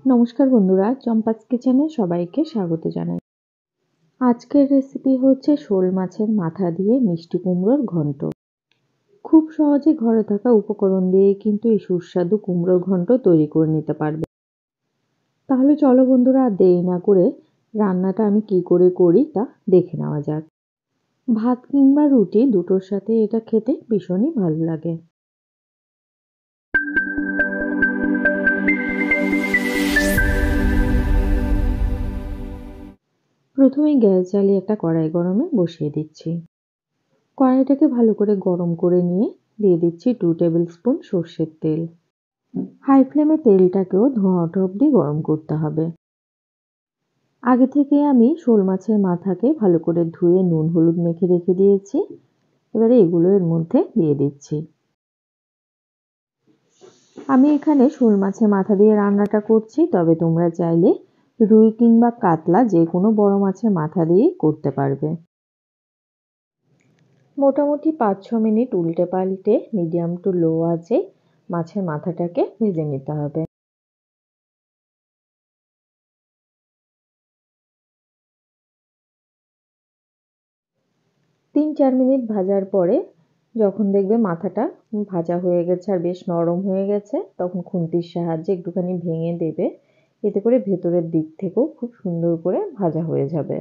নমস্কার বন্ধুরা, চম্পাস কিচেনে সবাইকে স্বাগত জানাই। আজকের রেসিপি হচ্ছে শোল মাছের মাথা দিয়ে মিষ্টি কুমড়োর ঘন্ট। খুব সহজে ঘরে থাকা উপকরণ দিয়ে কিন্তু এই সুস্বাদু কুমড়োর ঘন্ট তৈরি করে নিতে পারবে। তাহলে চলো বন্ধুরা, আর দেরি না করে রান্নাটা আমি কি করে করি তা দেখে নেওয়া যাক। ভাত কিংবা রুটি দুটোর সাথে এটা খেতে ভীষণই ভালো লাগে। প্রথমে গ্যাস জ্বালিয়ে একটা কড়াই গরমে বসিয়ে দিচ্ছি। কড়াইটাকে ভালো করে গরম করে নিয়ে দিয়ে দিচ্ছি 2 টেবিল স্পুন সর্ষের তেল। হাই ফ্লেমে তেলটাকেও ধোঁয়া ওঠা অবধি গরম করতে হবে। আগে থেকে আমি শোল মাছের মাথাকে ভালো করে ধুয়ে নুন হলুদ মেখে রেখে দিয়েছি। এবারে এগুলো এর মধ্যে দিয়ে দিচ্ছি। আমি এখানে শোল মাছের মাথা দিয়ে রান্নাটা করছি, তবে তোমরা চাইলে রুই কিংবা কাতলা যে কোনো বড় মাছের মাথা দিয়েই করতে পারবে। মোটামুটি 5-6 মিনিট উল্টে পাল্টে মিডিয়াম টু লো আঁচে মাছের মাথাটাকে ভেজে নিতে হবে। তিন চার মিনিট ভাজার পরে যখন দেখবে মাথাটা ভাজা হয়ে গেছে আর বেশ নরম হয়ে গেছে, তখন খুন্তির সাহায্যে একটুখানি ভেঙে দেবে। এতে করে ভেতরের দিক থেকেও খুব সুন্দর করে ভাজা হয়ে যাবে।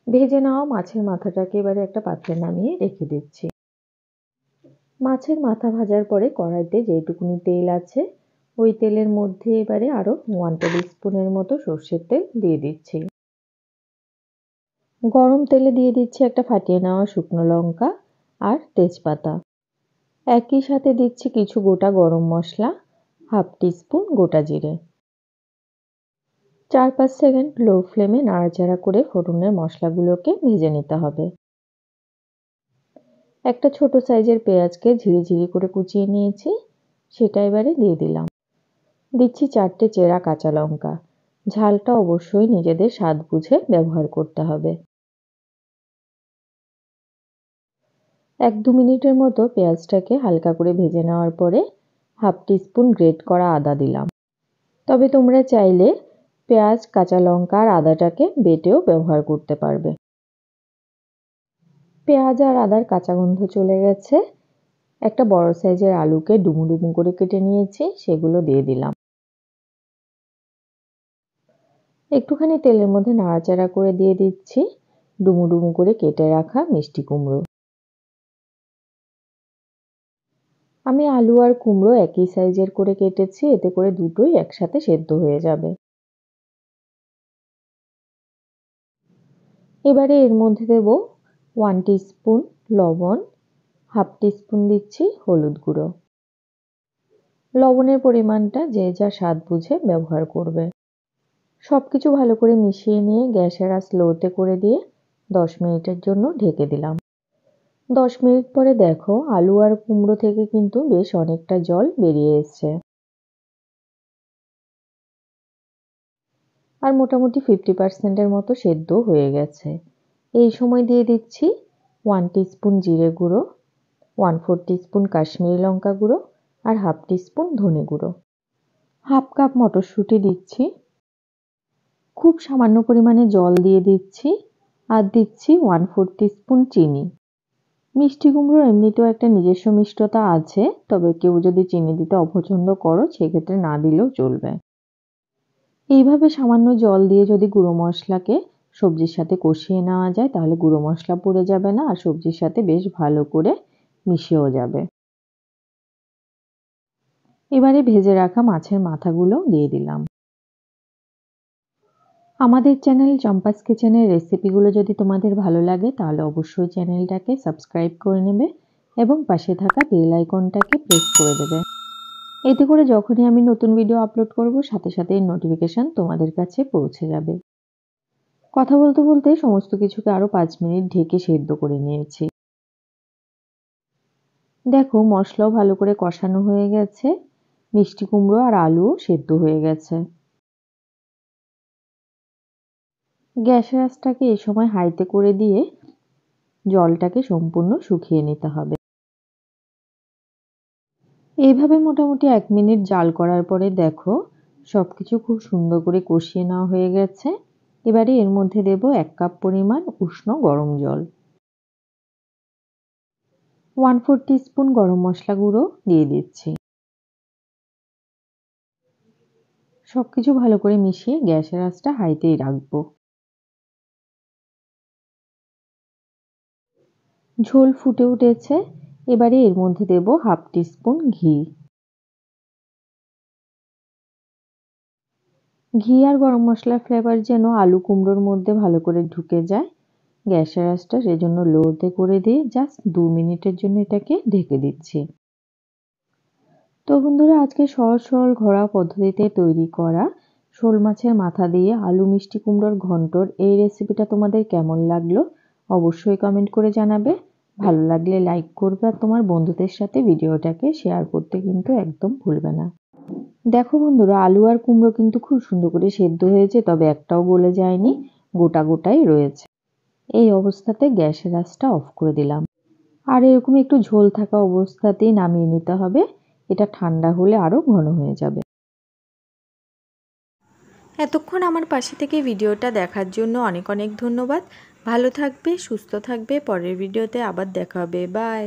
ভেজে নেওয়া মাছের মাথাটাকে এবারে একটা পাত্রে নামিয়ে রেখে দিচ্ছি। মাছের মাথা ভাজার পরে কড়াইতে যেটুকুনি তেল আছে ওই তেলের মধ্যে এবারে আরো 1 টেবিল স্পুনের মতো সর্ষের তেল দিয়ে দিচ্ছি। গরম তেলে দিয়ে দিচ্ছি একটা ফাটিয়ে নেওয়া শুকনো লঙ্কা আর তেজপাতা। একই সাথে দিচ্ছি কিছু গোটা গরম মশলা, হাফ টিস্পুন গোটা জিরে। 4-5 সেকেন্ড লো ফ্লেমে নাড়াচাড়া করে ফোড়নের মশলাগুলোকে ভেজে নিতে হবে। একটা ছোট সাইজের পেঁয়াজকে ঝিরিঝিরি করে কুচিয়ে নিয়েছি, সেটা এবারে দিয়ে দিলাম। দিচ্ছি 4টে চেরা কাঁচা লঙ্কা। ঝালটা অবশ্যই নিজেদের স্বাদ বুঝে ব্যবহার করতে হবে। 1-2 মিনিটের মতো পেঁয়াজটাকে হালকা করে ভেজে নেওয়ার পরে হাফ টিস্পুন গ্রেট করা আদা দিলাম। তবে তোমরা চাইলে পেঁয়াজ, কাঁচা লঙ্কা আর আদাটাকে বেটেও ব্যবহার করতে পারবে। পেঁয়াজ আর আদার কাঁচা গন্ধ চলে গেছে। একটা বড় সাইজের আলুকে ডুমু ডুমু করে কেটে নিয়েছি, সেগুলো দিয়ে দিলাম। একটুখানি তেলের মধ্যে নাড়াচাড়া করে দিয়ে দিচ্ছি ডুমু ডুমু করে কেটে রাখা মিষ্টি কুমড়ো। আমি আলু আর কুমড়ো একই সাইজের করে কেটেছি, এতে করে দুটোই একসাথে সেদ্ধ হয়ে যাবে। এবারে এর মধ্যে দেব 1 টিস্পুন লবণ, হাফ টিস্পুন দিচ্ছি হলুদ গুঁড়ো। লবণের পরিমাণটা যে যা স্বাদ বুঝে ব্যবহার করবে। সবকিছু ভালো করে মিশিয়ে নিয়ে গ্যাসের আঁচ স্লোতে করে দিয়ে 10 মিনিটের জন্য ঢেকে দিলাম। 10 মিনিট পরে দেখো আলু আর কুমড়ো থেকে কিন্তু বেশ অনেকটা জল বেরিয়ে এসছে। আর মোটামুটি 50% মতো সেদ্ধ হয়ে গেছে। এই সময় দিয়ে দিচ্ছি 1 টিস্পুন জিরে গুঁড়ো, 1/4 টিস্পুন কাশ্মীরি লঙ্কা গুঁড়ো আর হাফ টিস্পুন ধনে গুঁড়ো। হাফ কাপ মটরশুঁটি দিচ্ছি। খুব সামান্য পরিমাণে জল দিয়ে দিচ্ছি আর দিচ্ছি 1/4 টিস্পুন চিনি। মিষ্টি কুমড়োর এমনিতেও একটা নিজস্ব মিষ্টতা আছে, তবে কেউ যদি চিনি দিতে অপছন্দ করো সেক্ষেত্রে না দিলেও চলবে। এইভাবে সামান্য জল দিয়ে যদি গুঁড়ো মশলাকে সবজির সাথে কষিয়ে নেওয়া যায় তাহলে গুঁড়ো মশলা পড়ে যাবে না আর সবজির সাথে বেশ ভালো করে মিশেও যাবে। এবারে ভেজে রাখা মাছের মাথাগুলো দিয়ে দিলাম। আমাদের চ্যানেল চম্পাস কিচেনের রেসিপিগুলো যদি তোমাদের ভালো লাগে তাহলে অবশ্যই চ্যানেলটাকে সাবস্ক্রাইব করে নেবে এবং পাশে থাকা বেল আইকনটাকে প্রেস করে দেবে। এতে করে যখনই আমি নতুন ভিডিও আপলোড করব সাথে সাথে নোটিফিকেশন তোমাদের কাছে পৌঁছে যাবে। কথা বলতে বলতে সমস্ত কিছুকে আরো 5 মিনিট ঢেকে সেদ্ধ করে নিয়েছি। দেখো মশলাও ভালো করে কষানো হয়ে গেছে, মিষ্টি কুমড়ো আর আলুও সেদ্ধ হয়ে গেছে। গ্যাসের আঁচটাকে এ সময় হাইতে করে দিয়ে জলটাকে সম্পূর্ণ শুকিয়ে নিতে হবে। এইভাবে মোটামুটি 1 মিনিট জাল করার পরে দেখো সবকিছু খুব সুন্দর করে কষিয়ে নেওয়া হয়ে গেছে। এবারে এর মধ্যে দেব 1 কাপ পরিমাণ উষ্ণ গরম জল। 1/4 টিস্পুন গরম মশলা গুঁড়ো দিয়ে দিচ্ছি। সবকিছু ভালো করে মিশিয়ে গ্যাসের আঁচটা হাইতেই রাখবো। ঝোল ফুটে উঠেছে, এবারে এর মধ্যে দেব 1/2 টিস্পুন ঘি। ঘি আর গরম মশলার ফ্লেভার যেন আলু কুমড়োর মধ্যে ভালো করে ঢুকে যায়, গ্যাসের আঁচটা সেজন্য লোতে করে দিয়ে জাস্ট 2 মিনিটের জন্য এটাকে ঢেকে দিচ্ছি। তো বন্ধুরা, আজকে সহজ সরল ঘরোয়া পদ্ধতিতে তৈরি করা শোল মাছের মাথা দিয়ে আলু মিষ্টি কুমড়োর ঘন্টর এই রেসিপিটা তোমাদের কেমন লাগলো অবশ্যই কমেন্ট করে জানাবে। ভালো লাগলে লাইক করবে আর তোমার বন্ধুদের সাথে ভিডিওটাকে শেয়ার করতে কিন্তু একদম ভুলবে না। দেখো বন্ধুরা, আলু আর কুমড়ো কিন্তু খুব সুন্দর করে সেদ্ধ হয়েছে, তবে একটাও গলে যায়নি, গোটা গোটাই রয়েছে। এই অবস্থাতে গ্যাসের আঁচটা অফ করে দিলাম। আর এরকম একটু ঝোল থাকা অবস্থাতেই নামিয়ে নিতে হবে, এটা ঠান্ডা হলে আরো ঘন হয়ে যাবে। এতক্ষণ আমার পাশে থেকে ভিডিওটা দেখার জন্য অনেক অনেক ধন্যবাদ। ভালো থাকবে, সুস্থ থাকবে। পরের ভিডিওতে আবার দেখা হবে। বাই।